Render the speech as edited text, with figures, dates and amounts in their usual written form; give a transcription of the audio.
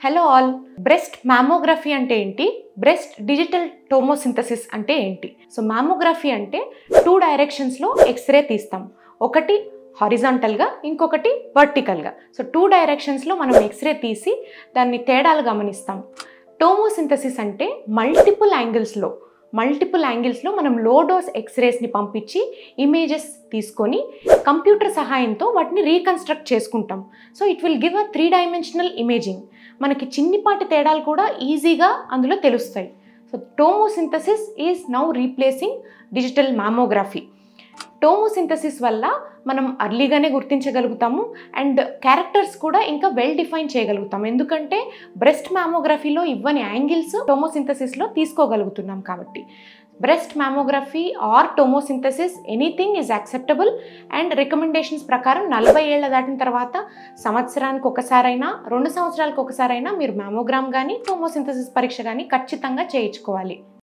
Hello all. Breast mammography అంటే ఏంటి? Breast digital టోమోసింథసిస్ అంటే ఏంటి? సో మ్యామోగ్రఫీ అంటే 2 డైరెక్షన్స్లో ఎక్స్రే తీస్తాం. ఒకటి హారిజాంటల్గా, ఇంకొకటి వర్టికల్గా. సో 2 డైరెక్షన్స్లో మనం ఎక్స్రే తీసి దాన్ని తేడాలు గమనిస్తాం. టోమోసింథసిస్ అంటే మల్టిపుల్ యాంగిల్స్లో మనం లో డోస్ ఎక్స్రేస్ని పంపించి ఇమేజెస్ తీసుకొని కంప్యూటర్ సహాయంతో వాటిని రీకన్స్ట్రక్ట్ చేసుకుంటాం. So it will give a 3 dimensional imaging. మనకి చిన్నిపాటి తేడాలు కూడా ఈజీగా అందులో తెలుస్తాయి. So tomosynthesis is now replacing digital mammography. Tomosynthesis వల్ల మనం అర్లీగానే గుర్తించగలుగుతాము అండ్ క్యారెక్టర్స్ కూడా ఇంకా వెల్ డిఫైన్ చేయగలుగుతాం. ఎందుకంటే బ్రెస్ట్ మ్యామోగ్రఫీలో ఇవ్వని యాంగిల్స్ టోమోసింథసిస్లో తీసుకోగలుగుతున్నాం కాబట్టి. Breast mammography or tomosynthesis anything is acceptable and recommendations ప్రకారం 40 ఏళ్ల దాటిన తర్వాత సంవత్సరానికి ఒకసారైనా 2 సంవత్సరాలకు ఒకసారైనా మీరు మ్యామోగ్రామ్ కానీ టోమోసింథసిస్ పరీక్ష కానీ ఖచ్చితంగా చేయించుకోవాలి.